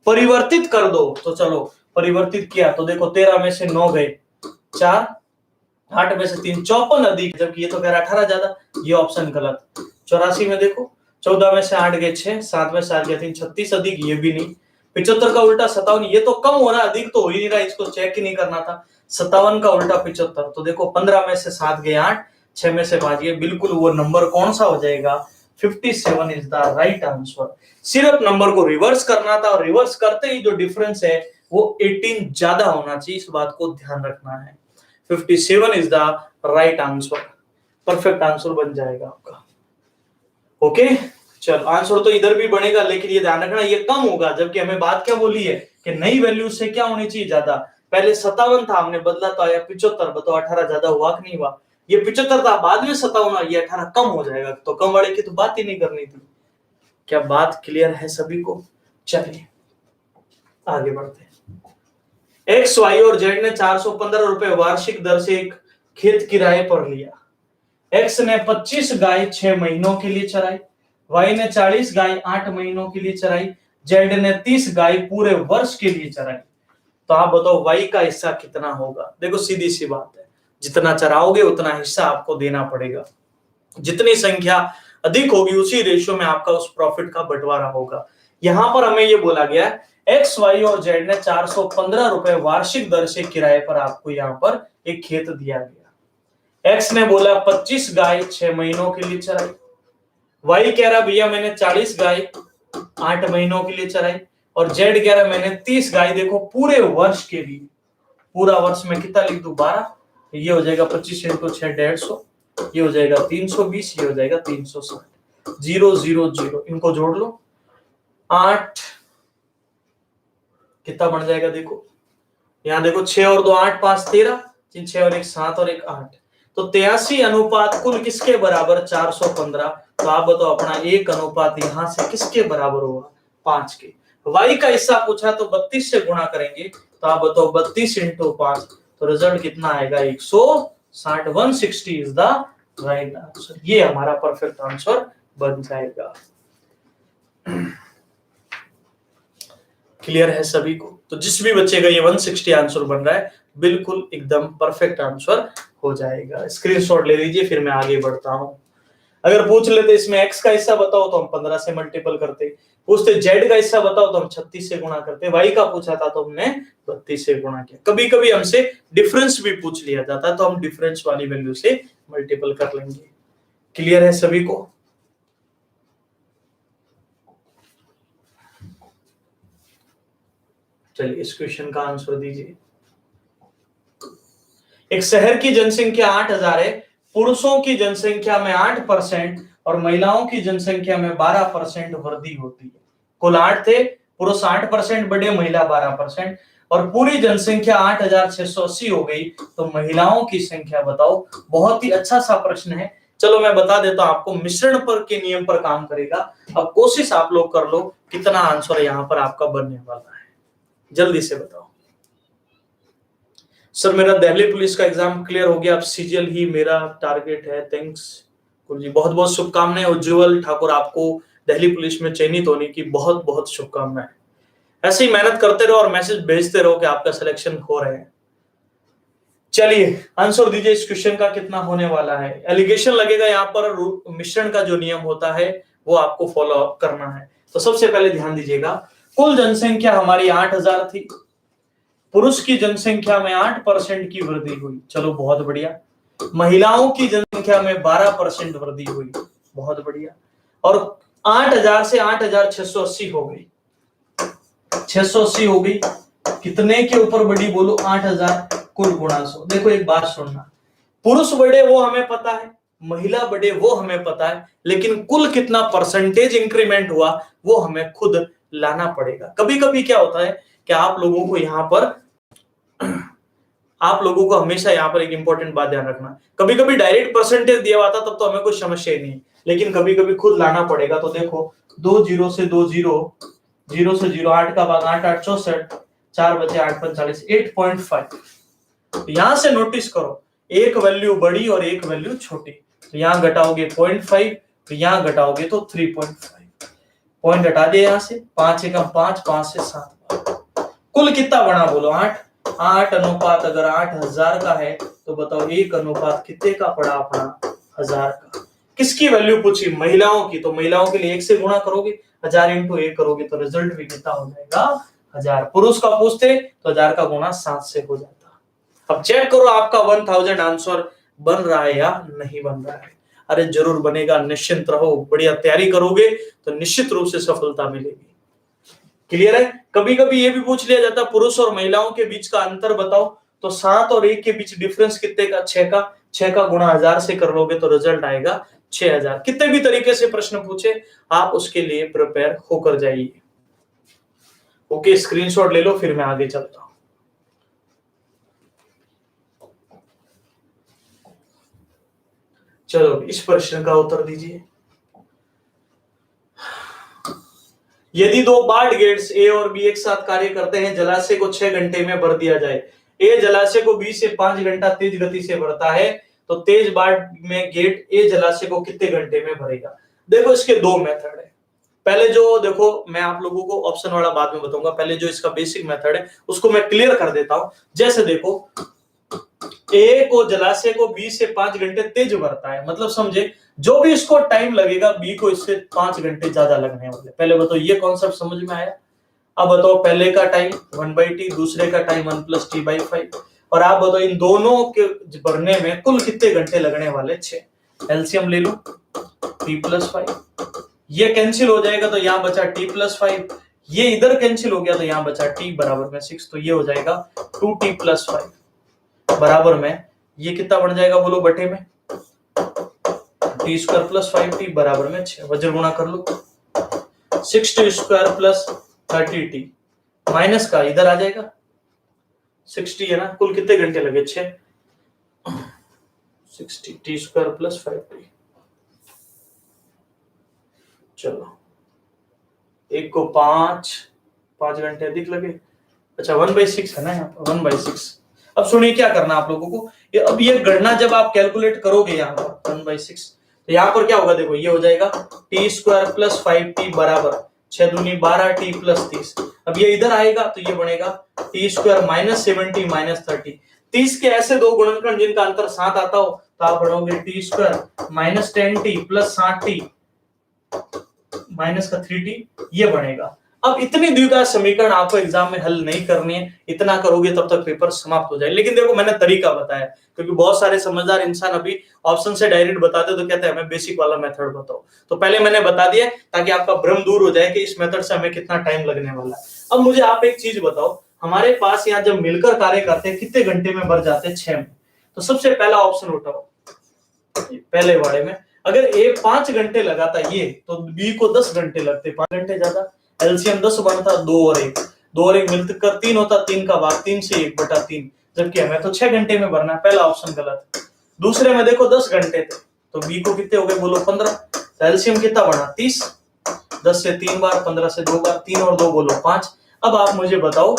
परिवर्तित कर दो, तो चलो परिवर्तित किया, तो देखो 13 में से 9 गए, 4, 8 में से 3, 54 अधिक, जबकि ये तो कह रहा 18 ज्यादा, ये ऑप्शन गलत। 84 में देखो 14 में से 8 गए 6, 7 में से 8 गए 3, 36 अधिक, ये भी नहीं। 75 का उल्टा 57, ये तो कम हो रहा, अधिक तो हो ही नहीं रहा, इसको चेक ही नहीं करना था। 57 का उल्टा 75, तो देखो 15 में से 7 गए 8, 6 में से 5 गए, बिल्कुल वो नंबर कौन सा हो जाएगा? 57 इज द राइट आंसर। सिर्फ नंबर को रिवर्स करना था, और रिवर्स करते ही जो डिफरेंस है वो 18 ज्यादा होना चाहिए, इस बात को ध्यान रखना है। 57 is the right answer, perfect answer बन जाएगा आपका। ओके, चलो आंसर तो इधर भी बनेगा, लेकिन ये ध्यान रखना ये कम होगा, जबकि हमें बात क्या बोली है कि नई वैल्यू से क्या होनी चाहिए? ज्यादा। पहले 57 था, हमने बदला तो आया 75, बताओ 18 ज्यादा हुआ कि नहीं हुआ? ये 75 था, बाद में 57, ये 18 कम हो जाएगा, तो कम वाले की तो बात ही नहीं करनी थी। क्या बात क्लियर है सभी को? चलिए आगे बढ़ते हैं। एक्स, वाई और जेड ने 415 रुपए वार्षिक दर से एक खेत किराए पर लिया। एक्स ने 25 गाय 6 महीनों के लिए चराई, वाई ने 40 गाय 8 महीनों के लिए चराई, जेड ने 30 गाय पूरे वर्ष के लिए चराई। तो आप बताओ वाई का हिस्सा कितना होगा? देखो सीधी सी बात है, जितना चराओगे उतना हिस्सा आपको देना पड़ेगा। जितनी संख्या अधिक होगी उसी रेशियो में आपका उस प्रॉफिट का बंटवारा होगा। यहां पर हमें ये बोला गया है एक्स, वाई और जेड ने 415 रुपए वार्षिक दर से किराए पर आपको यहाँ पर एक खेत दिया गया। एक्स ने बोला 25 गाय 6 महीनों के लिए चराई, वाई कह रहा भैया मैंने 40 गाय 8 महीनों के लिए चराई, और जेड कह रहा मैंने 30 गाय देखो पूरे वर्ष के लिए। पूरा वर्ष में कितना लिख दूं? 12, ये हो जाएगा 25 इंटू 6 150, ये हो जाएगा 320, ये हो जाएगा 360, 0 0 0, इनको जोड़ लो 8, कितना बन जाएगा? देखो यहाँ देखो 6 और 2 8, 5 13, 6 और 1 7 और 1 8, तो 83 अनुपात कुल किसके बराबर? 415। तो आप बताओ अपना 1 अनुपात यहां से किसके बराबर होगा? 5 के। वाई का हिस्सा पूछा तो 32 से गुणा करेंगे, तो आप बताओ 32 इंटू 5, तो रिजल्ट कितना आएगा? 160, 160 इज द राइट आंसर। ये हमारा परफेक्ट आंसर बन जाएगा। क्लियर है सभी को? तो जिस भी बच्चे का ये 160 आंसर बन रहा है, बिल्कुल एकदम परफेक्ट आंसर हो जाएगा। स्क्रीनशॉट ले लीजिए, फिर मैं आगे बढ़ता हूं। अगर पूछ लेते इसमें x का हिस्सा बताओ तो हम 15 से मल्टीपल करते, पूछते z का हिस्सा बताओ तो हम 36 से गुणा करते, y का पूछा था तो हमने 32 से गुणा किया। कभी कभी हमसे डिफरेंस भी पूछ लिया जाता है तो हम डिफरेंस वाली वैल्यू से मल्टीपल कर लेंगे। क्लियर है सभी को? चलिए इस क्वेश्चन का आंसर दीजिए। एक शहर की जनसंख्या 8000 है, पुरुषों की जनसंख्या में 8% और महिलाओं की जनसंख्या में 12% वृद्धि होती है। कुल 8 थे, पुरुष 8% बढ़े, महिला 12%, और पूरी जनसंख्या 8680 हो गई, तो महिलाओं की संख्या बताओ। बहुत ही अच्छा सा प्रश्न है। चलो मैं बता देता हूं आपको, मिश्रण पर के नियम पर काम करेगा। अब कोशिश आप लोग कर लो कितना आंसर यहाँ पर आपका बनने वाला है, जल्दी से बताओ। सर मेरा दिल्ली पुलिस का एग्जाम क्लियर हो गया, अब सीजीएल ही मेरा टारगेट है। थैंक्स जी, बहुत बहुत शुभकामनाएं। उज्जवल ठाकुर, आपको दिल्ली पुलिस में चयनित होने की बहुत बहुत शुभकामनाएं। ऐसे ही मेहनत करते रहो और मैसेज भेजते रहो कि आपका सिलेक्शन हो रहे हैं। चलिए आंसर दीजिए इस क्वेश्चन का कितना होने वाला है। एलिगेशन लगेगा यहाँ पर, मिश्रण का जो नियम होता है वो आपको फॉलो करना है। तो सबसे पहले ध्यान दीजिएगा, कुल जनसंख्या हमारी 8000 थी, पुरुष की जनसंख्या में 8% की वृद्धि हुई, चलो बहुत बढ़िया। महिलाओं की जनसंख्या में 12% वृद्धि हुई, बहुत बढ़िया। और 8000 से 8680 हो गई, 680 हो गई। कितने के ऊपर बढ़ी बोलो? 8000 कुल गुणा 100। देखो एक बात सुनना, पुरुष बढ़े वो हमें पता है, महिला बढ़े वो हमें पता है, लेकिन कुल कितना परसेंटेज इंक्रीमेंट हुआ वो हमें खुद लाना पड़ेगा। कभी कभी क्या होता है कि आप लोगों को हमेशा यहाँ पर एक इंपॉर्टेंट बात ध्यान रखना, कभी कभी डायरेक्ट परसेंटेज दिया हुआ था तब तो हमें कोई समस्या ही नहीं, लेकिन कभी कभी खुद लाना पड़ेगा। तो देखो 2 0 से 2 0, 0 से 0, 8 का भाग 8 8 64, 4 बचे 8 45, 8.5। यहां से नोटिस करो, एक वैल्यू बड़ी और एक वैल्यू छोटी, तो यहाँ घटाओगे 0.5, तो यहाँ घटाओगे तो 3.5, पॉइंट हटा दिया यहाँ से, 5 एकम 5, 5 से 7। कुल कितना बना बोलो? 8 अनुपात अगर 8000 का है तो बताओ 1 अनुपात कितने का पड़ा अपना? 1000 का। किसकी वैल्यू पूछी? महिलाओं की, तो महिलाओं के लिए 1 से गुणा करोगे, 1000 इंटू 1 करोगे तो रिजल्ट भी कितना हो जाएगा? 1000। पुरुष का पूछते तो 1000 का गुणा 7 से हो जाता। अब चेक करो आपका 1000 आंसर बन रहा है या नहीं बन रहा है। अरे जरूर बनेगा, निश्चिंत रहो, बढ़िया तैयारी करोगे तो निश्चित रूप से सफलता मिलेगी। क्लियर है? कभी कभी ये भी पूछ लिया जाता है पुरुष और महिलाओं के बीच का अंतर बताओ, तो 7 और 1 के बीच डिफरेंस कितने का? 6 का गुणा 1000 से कर लोगे तो रिजल्ट आएगा 6000। कितने भी तरीके से प्रश्न पूछे आप उसके लिए प्रिपेयर होकर जाइए। ओके, स्क्रीनशॉट ले लो, फिर मैं आगे चलता हूं। चलो इस प्रश्न का उत्तर दीजिए। यदि 2 बाढ़ गेट्स ए और बी एक साथ कार्य करते हैं, जलाशय को 6 घंटे में भर दिया जाए। ए जलाशय को 20 से 5 घंटा तेज गति से भरता है, तो तेज बाढ़ में गेट ए जलाशय को कितने घंटे में भरेगा? देखो इसके 2 मेथड है। पहले जो देखो, मैं आप लोगों को ऑप्शन वाला बाद में बताऊंगा, पहले जो इसका बेसिक मेथड है उसको मैं क्लियर कर देता हूं। जैसे देखो, ए को जलाशय को 20 से 5 घंटे तेज भरता है, मतलब समझे जो भी इसको टाइम लगेगा बी को इससे 5 घंटे ज्यादा लगने वाले। पहले बताओ ये कॉन्सेप्ट समझ में आया? अब बताओ पहले का टाइम 1/t, दूसरे का टाइम 1 + t/5, और आप बताओ इन दोनों के भरने में कुल कितने घंटे लगने वाले? 6। एलसीएम ले लो, t + 5, ये कैंसिल हो जाएगा तो यहाँ बचा t + 5, ये इधर कैंसिल हो गया तो यहाँ बचा t बराबर में 6, तो ये हो जाएगा 2t + 5 बराबर में, ये कितना बन जाएगा बोलो बटे में? t² + 5t बराबर में 6। वज्र गुणा कर लो, 6t² + 30t माइनस का इधर आ जाएगा 60 है ना, कुल कितने घंटे लगे? 6। 60 t² + 5t, चलो एक को 5 घंटे अधिक लगे। अच्छा 1/6 है ना यहाँ पर, 1/6। अब सुनिए क्या करना आप लोगों को, अब ये गणना जब आप कैलकुलेट करोगे यहाँ पर 1/6, तो यहाँ पर क्या होगा? देखो ये हो जाएगा t² + 5t बराबर 6 दूनी 12 t + 30। अब ये इधर आएगा तो ये बनेगा t² - 70 - 30। 30 के ऐसे दो गुणनखंड जिनका अंतर 7 आता हो तो आप बढ़ोगे T square minus 10t plus 60t minus का 3t, ये बनेगा। अब इतनी द्विघात समीकरण आपको एग्जाम में हल नहीं करनी है, इतना करोगे तब तक पेपर समाप्त हो जाए। लेकिन देखो मैंने तरीका बताया, क्योंकि बहुत सारे समझदार इंसान अभी ऑप्शन से डायरेक्ट बताते तो कहते हैं हमें बेसिक वाला मेथड बताओ, तो पहले मैंने बता दिया ताकि आपका भ्रम दूर हो जाए कि इस मेथड से हमें कितना टाइम लगने वाला है। अब मुझे आप एक चीज बताओ, हमारे पास यहाँ जब मिलकर कार्य करते हैं कितने घंटे में भर जाते हैं? 6 में। तो सबसे पहला ऑप्शन उठाओ पहले वाले में, अगर ए 5 घंटे लगाता ये तो बी को 10 घंटे लगते, 5 घंटे ज्यादा, एलसीएम 10 बनता, 2 और 1, 2 और 1 मिलकर 3 होता, 3 का भाग 3 से 1/3, जबकि हमें तो 6 घंटे में भरना है, पहला ऑप्शन गलत। दूसरे में देखो 10 घंटे थे, तो बी को कितने हो गए बोलो 15, तो एलसीएम कितना बना 30, 10 से 3 बार, 15 से 2 बार, 3 और 2 बोलो 5। अब आप मुझे बताओ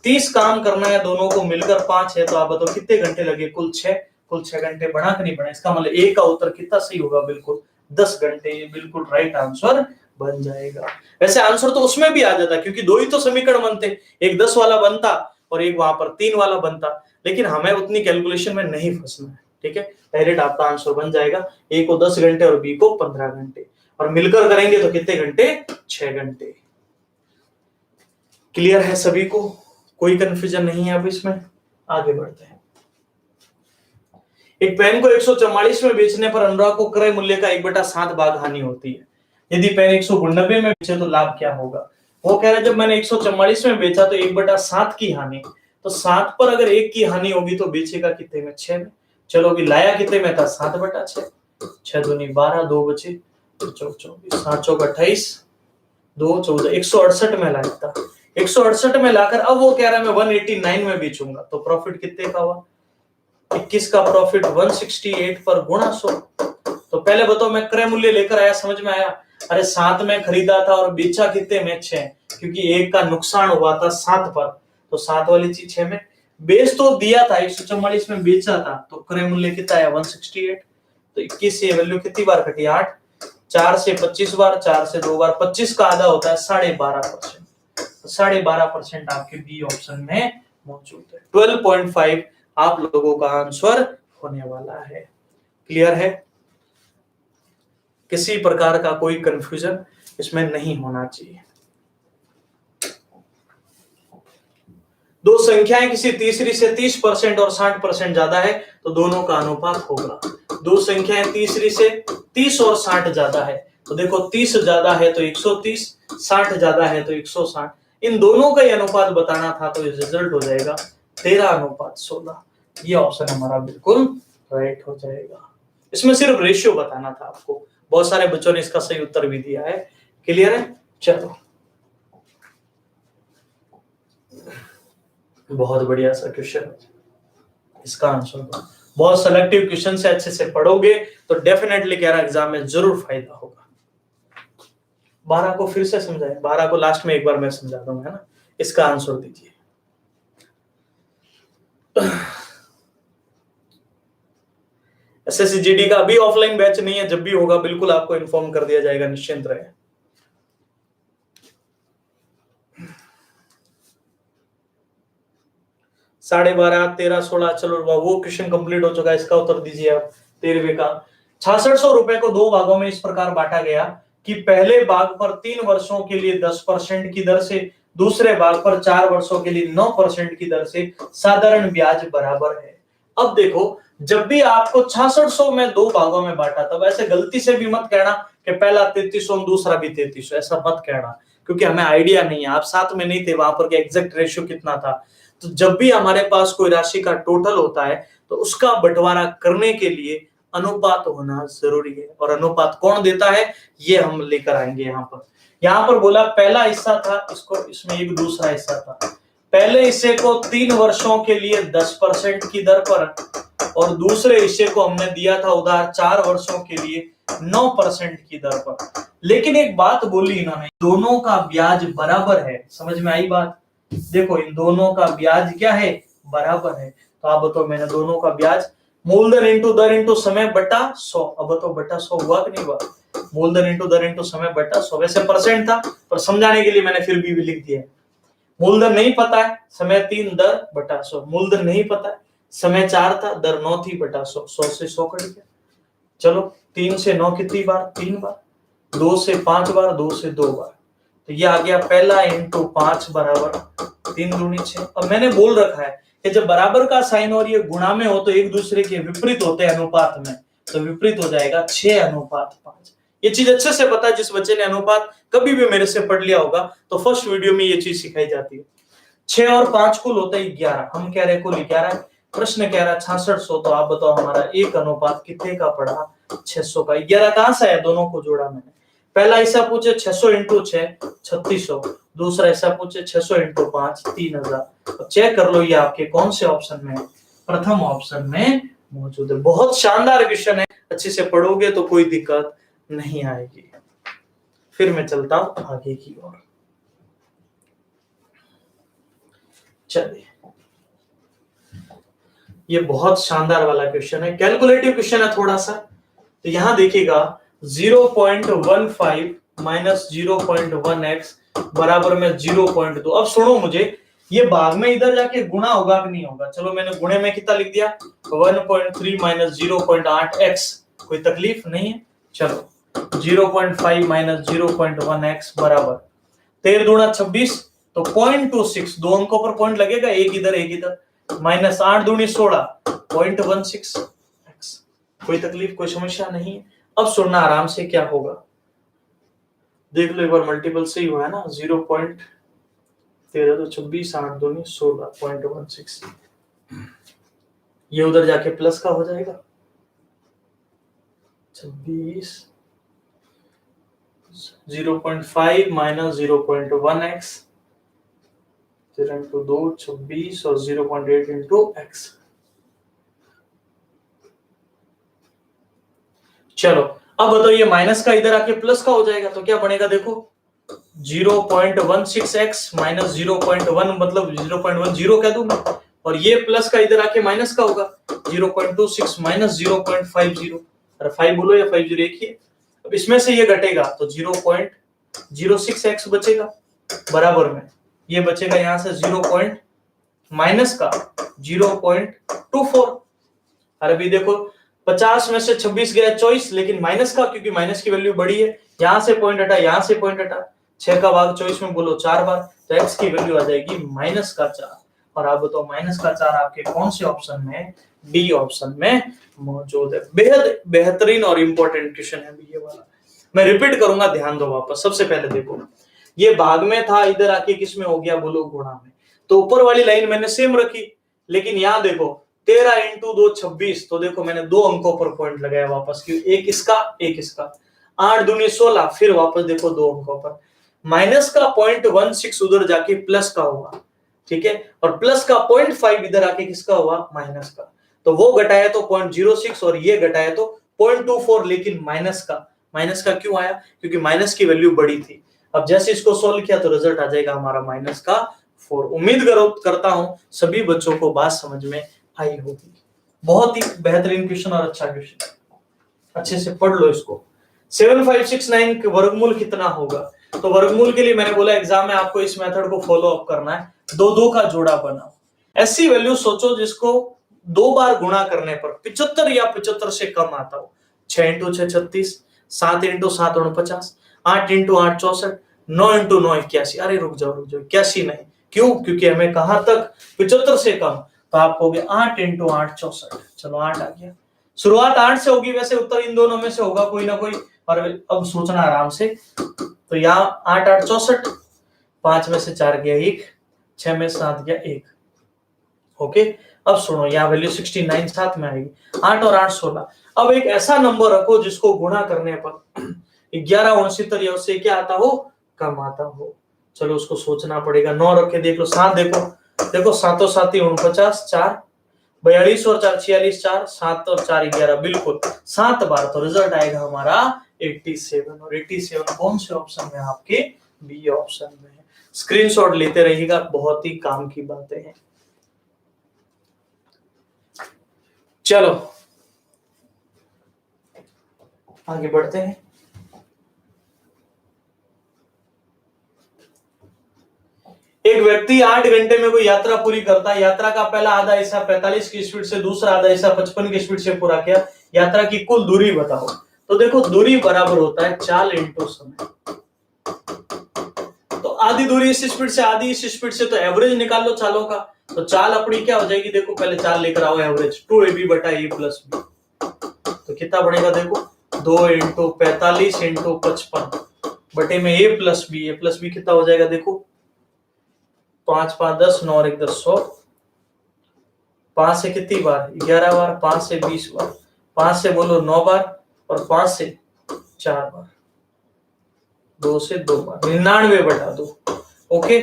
30 काम करना है, दोनों को मिलकर 5 है, तो आप बताओ कितने घंटे लगे? कुल 6, कुल 6 घंटे बढ़ा कि नहीं बढ़ा? इसका मतलब ए का उत्तर कितना सही होगा? बिल्कुल 10 घंटे, बिल्कुल राइट आंसर बन जाएगा। वैसे आंसर तो उसमें भी आ जाता, क्योंकि 2 ही तो समीकरण बनते, एक 10 वाला बनता और एक वहां पर 3 वाला बनता, लेकिन हमें उतनी कैलकुलेशन में नहीं फंसना है, ठीक है। डायरेक्ट आपका आंसर बन जाएगा, ए को 10 घंटे और बी को 15 घंटे, और मिलकर करेंगे तो कितने घंटे? 6 घंटे। क्लियर है सभी को? कोई कंफ्यूजन नहीं है? अब इसमें आगे बढ़ते हैं। एक पेन को 144 में बेचने पर अनुराग को क्रय मूल्य का 1/7 भाग हानि होती है। यदि पेन 199 में बेचे तो लाभ क्या होगा? वो कह रहा है जब मैंने 144 में बेचा तो 1/7 की हानि, तो 7 पर अगर 1 की हानि होगी तो बेचेगा कितने में? 6 में। चलो अभी लाया कितने में था? 7/6, 6 दूनी 12, 2 बचे 24, 7 चौक 28, 2 14, 168 में लाया था। 168 में लाकर अब वो कह रहा है मैं 189 में बेचूंगा, तो प्रॉफिट कितने का हुआ? 21 का प्रॉफिट 168 पर गुणा 100। तो पहले बताओ मैं क्रय मूल्य लेकर आया, समझ में आया? अरे 7 में खरीदा था और बेचा कितने में? 6, क्योंकि 1 का नुकसान हुआ था 7 पर, तो 7 वाली चीज 6 में। बेच तो दिया था 144 में बेचा था, तो क्रय मूल्य कितना आया? 168। तो 21 से वैल्यू कितनी बार कटी? 8, 4 से 25 बार, 4 से 2 बार, 25 का आधा होता है 12.5%, तो 12.5% आपके बी ऑप्शन में मौजूद है। 12.5 आप लोगों का आंसर होने वाला है। क्लियर है? किसी प्रकार का कोई कंफ्यूजन इसमें नहीं होना चाहिए। दो संख्याएं किसी तीसरी से 30% और 60% ज्यादा है तो दोनों का अनुपात होगा। दो संख्याएं तीसरी से 30 और 60 ज्यादा है, तो देखो 30 ज्यादा है तो 130, 60 ज्यादा है तो 160, इन दोनों का ही अनुपात बताना था, तो रिजल्ट हो जाएगा 13:16। ये ऑप्शन हमारा बिल्कुल राइट हो जाएगा। इसमें सिर्फ रेशियो बताना था आपको, बहुत सारे बच्चों ने इसका सही उत्तर भी दिया है। क्लियर है? चलो बहुत बढ़िया सा क्वेश्चन, इसका आंसर बहुत सिलेक्टिव क्वेश्चन से अच्छे से पढ़ोगे तो डेफिनेटली कह रहा एग्जाम में जरूर फायदा होगा। 12 को फिर से समझाए, 12 को लास्ट में एक बार मैं समझा दूंगा, है ना। इसका आंसर दीजिए। एसएससी जीडी का अभी ऑफलाइन बैच नहीं है, जब भी होगा बिल्कुल आपको इन्फॉर्म कर दिया जाएगा, निश्चिंत रहे। साढ़े 12, 13, 16, चलो वो क्वेश्चन कंप्लीट हो चुका है, इसका उत्तर दीजिए आप। 13वें का 6600 रुपए को 2 भागों में इस प्रकार बांटा गया कि पहले भाग पर 3 वर्षों के लिए 10% की दर से, दूसरे भाग पर 4 वर्षों के लिए 9% की दर से साधारण ब्याज बराबर है। अब देखो जब भी आपको 6600 में 2 भागों में बांटा, तब ऐसे गलती से भी मत कहना कि पहला 3300 दूसरा भी 3300, ऐसा मत कहना, क्योंकि हमें आइडिया नहीं है, आप साथ में नहीं थे वहां पर, एग्जैक्ट रेशियो कितना था। तो जब भी हमारे पास कोई राशि का टोटल होता है तो उसका बंटवारा करने के लिए अनुपात होना जरूरी है, और अनुपात कौन देता है ये हम लेकर आएंगे। यहाँ पर बोला पहला हिस्सा था, इसको इसमें एक दूसरा हिस्सा था। पहले हिस्से को 3 वर्षों के लिए 10% की दर पर, और दूसरे हिस्से को हमने दिया था उधार 4 वर्षों के लिए 9% की दर पर। लेकिन एक बात बोली इन्होंने, दोनों का ब्याज बराबर है। समझ में आई बात? देखो इन दोनों का ब्याज क्या है? बराबर है। तो आप बताओ मैंने दोनों का ब्याज मूलधन इंटू दर इंटू समय बटा 100, अब बताओ बटा 100 हुआ कि नहीं हुआ? मूलधन इंटू दर इंटू समय बटा 100, वैसे परसेंट था पर समझाने के लिए मैंने फिर भी लिख दिया। मूलधन नहीं पता है, समय 3, दर बटा 100, मूलधन नहीं पता है, समय 4 था, दर 9 थी बटा 100, 100 से 100 कट गया। चलो 3 से 9 कितनी बार, 3 बार, 2 से 5 बार, 2 से 2 बार, तो ये आ गया पहला इंटू 5 बराबर 3 दूनी 6। अब मैंने बोल रखा है कि जब बराबर का साइन और ये गुणा में हो तो एक दूसरे के विपरीत होते हैं अनुपात में, तो विपरीत हो जाएगा 6 अनुपात 5। ये चीज अच्छे से पता है, जिस बच्चे ने अनुपात कभी भी मेरे से पढ़ लिया होगा तो फर्स्ट वीडियो में ये चीज सिखाई जाती है। 6 और 5 कुल होता है 11, हम कह रहे कुल 11, प्रश्न कह रहा है 6600, तो आप बताओ हमारा एक अनुपात कितने का पड़ा, 600 का। 11 कहां से है, दोनों को जोड़ा मैंने। पहला हिस्सा पूछे 600 इंटू 6 3600, दूसरा हिस्सा पूछे 600 इंटू 5 3000। चेक कर लो ये आपके कौन से ऑप्शन में, प्रथम ऑप्शन में मौजूद है। बहुत शानदार क्वेश्चन है, अच्छे से पढ़ोगे तो कोई दिक्कत नहीं आएगी। फिर मैं चलता हूं आगे की ओर। चलिए, ये बहुत शानदार वाला क्वेश्चन है, कैलकुलेटिव क्वेश्चन है थोड़ा सा। तो यहां देखिएगा 0.15 माइनस 0.1x बराबर में 0.2। अब सुनो मुझे, ये भाग में इधर जाके गुणा होगा कि नहीं होगा। चलो मैंने गुणे में कितना लिख दिया, 1.3 माइनस 0.8x, कोई तकलीफ नहीं है। चलो 0.5 माइनस 0.1x बराबर 13 दूना 26, तो 0.26, दो अंकों पर पॉइंट लगेगा, एक इधर एक इधर, माइनस 8 दूनी 16, 0.16x। कोई तकलीफ, कोई समस्या नहीं है। अब सुनना आराम से क्या होगा, देख लो एक बार, मल्टीपल से ही हुआ है ना, 0.13 तो 26, 8 दूनी 16, 0.16, ये उधर जाके प्लस का हो जाएगा, 26 0.5 माइनस 0.1x, 13 इंटू 2 26 और 0.8 इंटू x। चलो अब बताओ, ये माइनस का इधर आके प्लस का हो जाएगा तो क्या बनेगा, देखो 0.16x माइनस 0.1 मतलब 0.10 कह दूं मैं, और ये प्लस का इधर आके माइनस का होगा 0.26 माइनस 0.50, अरे 5 बोलो या 50 एक ही है। अब इसमें से ये घटेगा तो 0.06x बचेगा, बराबर में ये बचेगा यहां से 0. माइनस का 0.24। अरे भी देखो 50 में से 26 गया 24, लेकिन माइनस का, क्योंकि माइनस की वैल्यू बड़ी है, यहां से पॉइंट हटा, यहां से पॉइंट हटा, 6 का भाग 24 में बोलो 4 बार, तो x की वैल्यू आ जाएगी माइनस का 4। और आप बताओ माइनस का 4 आपके कौन से ऑप्शन में, डी ऑप्शन में मौजूद है। बेहद बेहतरीन और इंपॉर्टेंट क्वेश्चन है ये वाला, मैं रिपीट करूंगा, ध्यान दो वापस। सबसे पहले देखो, ये भाग में था, इधर आके किस में हो गया बोलो, गुणा में, तो ऊपर वाली लाइन मैंने सेम रखी, लेकिन यहां देखो 13 इंटू 2 26, तो देखो मैंने दो अंकों पर पॉइंट लगाया वापस, क्यों, एक इसका एक इसका, 8 दूनी 16, फिर वापस देखो दो अंकों पर, माइनस का 0.16 उधर जाके प्लस का हुआ, ठीक है, और प्लस का 0.5 इधर आके किसका हुआ, माइनस का, तो वो घटाया तो 0.06 और ये घटाया तो 0.24, लेकिन माइनस का क्यों आया, क्योंकि माइनस की वैल्यू बड़ी थी। अब जैसे इसको सोल्व किया तो रिजल्ट आ जाएगा हमारा माइनस का 4। उम्मीद करता हूं सभी बच्चों को बात समझ में आई होगी। बहुत ही बेहतरीन क्वेश्चन और अच्छा क्वेश्चन, अच्छे से पढ़ लो इसको। 7569 का वर्गमूल कितना होगा, तो वर्गमूल के लिए मैंने बोला एग्जाम में आपको इस मेथड को फॉलो अप करना है, दो दो का जोड़ा बनाओ। ऐसी वैल्यू सोचो जिसको दो बार गुणा करने पर 75 या 75 से कम आता हो। 6 इंटू 6 36, 7 इंटू 7 49, 8 इंटू 8 64, 9 इंटू 9 81। अरे रुक जाओ 81 नहीं, क्यों, क्योंकि हमें कहां तक, 75 से कम, तो आप कहोगे 8 इंटू 8 64। चलो 8 आ गया, शुरुआत 8 से होगी, वैसे उत्तर इन दोनों में से होगा कोई ना कोई, और अब सोचना आराम से। तो यहाँ 8 8 64, 5 में से 4 गया 1, 6 में 7 गया 1। ओके, अब सुनो, यहाँ वैल्यू 69 साथ में आएगी, 8 और 8 16। अब एक ऐसा नंबर रखो जिसको गुणा करने पर 11 69 या उससे क्या आता हो, कम आता हो। चलो उसको सोचना पड़ेगा, 9 रखे, देख लो 7, देखो 7 और 7 49, 4 42 और 4 46, 4 7 और 4 11, बिल्कुल 7 बार, तो रिजल्ट आएगा हमारा 87। और 87 कौन से ऑप्शन में, आपके बी ऑप्शन में है। स्क्रीनशॉट लेते रहिएगा, बहुत ही काम की बातें हैं। चलो आगे बढ़ते हैं। एक एक व्यक्ति 8 घंटे में कोई यात्रा पूरी करता है। यात्रा का पहला आधा हिस्सा 45 की स्पीड से, दूसरा आधा हिस्सा 55 की स्पीड से पूरा किया। यात्रा की कुल दूरी बताओ। तो देखो दूरी बराबर होता है चाल इंटू समय। तो आधी दूरी इस स्पीड से, आधी इस स्पीड से, तो एवरेज निकाल लो चालों का। तो चाल अपनी क्या हो जाएगी, देखो पहले चाल लेकर आओ, एवरेज 2ab बटा a प्लस b। तो कितना बनेगा देखो, 2 इंटू 45 इंटू 55 बटे में a प्लस b कितना हो जाएगा देखो, 5 5 10 9 और 1 10 100। 5 से कितनी बार, 11 बार, 5 से 20 बार, 5 से बोलो 9 बार और 5 से 4 बार, 2 से 2 बार, 99 बटा 2। ओके,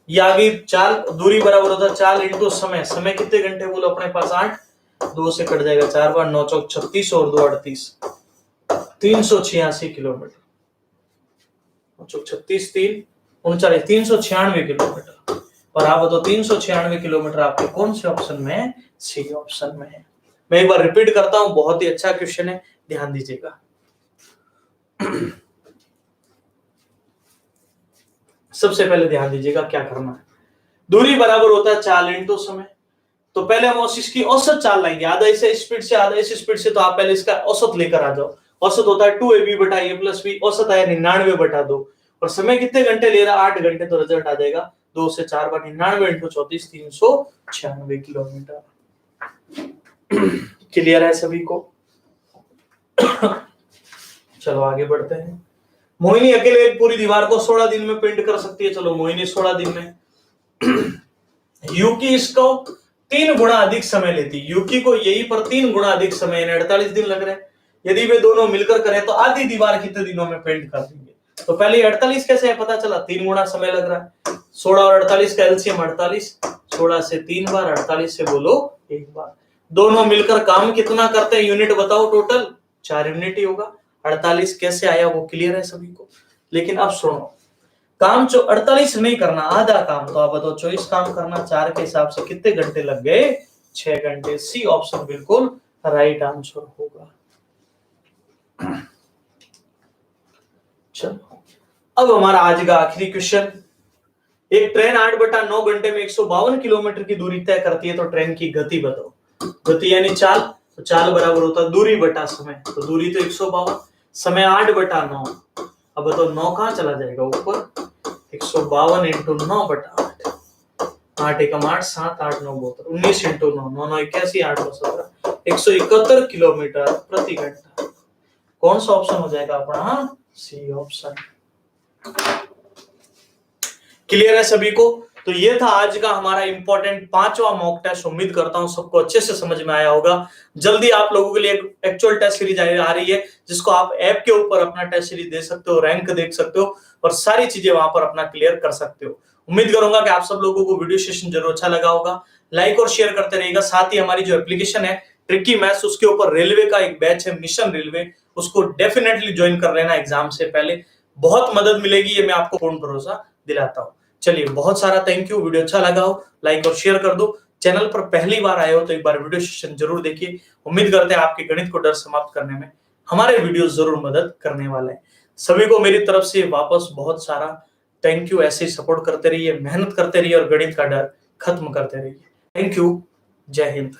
ये आगे चाल दूरी बराबर होता है चाल इंटू समय। समय कितने घंटे बोलो अपने पास 8, 2 से कट जाएगा 4 बार, 9 चौक 36 और 2 38, 386 किलोमीटर। 36 3 39, 396 किलोमीटर। और आप बताओ 396 किलोमीटर आपके कौन से ऑप्शन में है, सी ऑप्शन में है। मैं एक बार रिपीट करता हूं, बहुत ही अच्छा क्वेश्चन है, ध्यान दीजिएगा। सबसे पहले ध्यान दीजिएगा क्या करना है। दूरी बराबर होता है चाल इंटू समय। तो पहले हम इसकी औसत चाल लाएंगे, आधा इस स्पीड से, आधा इस स्पीड से। तो आप पहले इसका औसत लेकर आ जाओ। औसत होता है 2ab बटा a प्लस b। औसत आया 99 बटा 2। और समय कितने घंटे ले रहा, 8 घंटे। तो रिजल्ट आ जाएगा 2 से 4 बार 99 इंटू 34, 396 किलोमीटर। क्लियर है सभी को? चलो आगे बढ़ते हैं। मोहिनी अकेले एक पूरी दीवार को 16 दिन में पेंट कर सकती है। चलो मोहिनी 16 दिन में। यूकी इसको 3 गुना अधिक समय लेती। यूकी को यही पर 3 गुना अधिक समय, 48 दिन लग रहे हैं। यदि वे दोनों मिलकर करें तो आधी दीवार कितने दिनों में पेंट कर देंगे। तो पहले 48 कैसे है पता चला, 3 गुना समय लग रहा है। 16 और 48 का एलसीएम 48, 16 से 3 बार, 48 से बोलो 1 बार। दोनों मिलकर काम कितना करते हैं, यूनिट बताओ टोटल, 4 यूनिट ही होगा। 48 कैसे आया वो क्लियर है सभी को। लेकिन अब सुनो, काम जो 48 नहीं करना, आधा काम। तो आप बताओ 24 काम करना, 4 के हिसाब से कितने घंटे लग गए, 6 घंटे। सी ऑप्शन बिल्कुल राइट आंसर होगा। चलो अब हमारा आज का आखिरी क्वेश्चन। एक ट्रेन 8/9 घंटे में 152 किलोमीटर की दूरी तय करती है। तो ट्रेन की गति बताओ। गति यानी चाल। तो चाल बराबर होता है दूरी बटा समय। तो दूरी तो 152, समय 8/9। अब बताओ 9 कहां चला जाएगा ऊपर, 152 इंटू 9 बटा 8। 8 एकम 8, 7 8 9 72, 19 इंटू 9, 9 9 81, 8 9 17, 171 किलोमीटर प्रति घंटा। कौन सा ऑप्शन हो जाएगा अपना, सी ऑप्शन। क्लियर है सभी को? तो ये था आज का हमारा इंपॉर्टेंट 5वां मॉक टेस्ट। उम्मीद करता हूं सबको अच्छे से समझ में आया होगा। जल्दी आप लोगों के लिए एक एक्चुअल टेस्ट सीरीज आ रही है, जिसको आप ऐप के ऊपर अपना टेस्ट सीरीज दे सकते हो, रैंक देख सकते हो और सारी चीजें वहां पर अपना क्लियर कर सकते हो। उम्मीद करूंगा कि आप सब लोगों को वीडियो सेशन जरूर अच्छा लगा होगा। लाइक और शेयर करते रहिएगा। साथ ही हमारी जो एप्लीकेशन है ट्रिकी मैथ्स, उसके ऊपर रेलवे का एक बैच है, मिशन रेलवे, उसको डेफिनेटली ज्वाइन कर लेना एग्जाम से पहले। बहुत मदद मिलेगी, ये मैं आपको पूर्ण भरोसा दिलाता हूं। चलिए बहुत सारा थैंक यू। वीडियो अच्छा लगा हो लाइक और शेयर कर दो। चैनल पर पहली बार आए हो तो एक बार वीडियो सेशन जरूर देखिए। उम्मीद करते हैं आपके गणित को डर समाप्त करने में हमारे वीडियो जरूर मदद करने वाले हैं। सभी को मेरी तरफ से वापस बहुत सारा थैंक यू। ऐसे ही सपोर्ट करते रहिए, मेहनत करते रहिए और गणित का डर खत्म करते रहिए। Thank you. जय हिंद।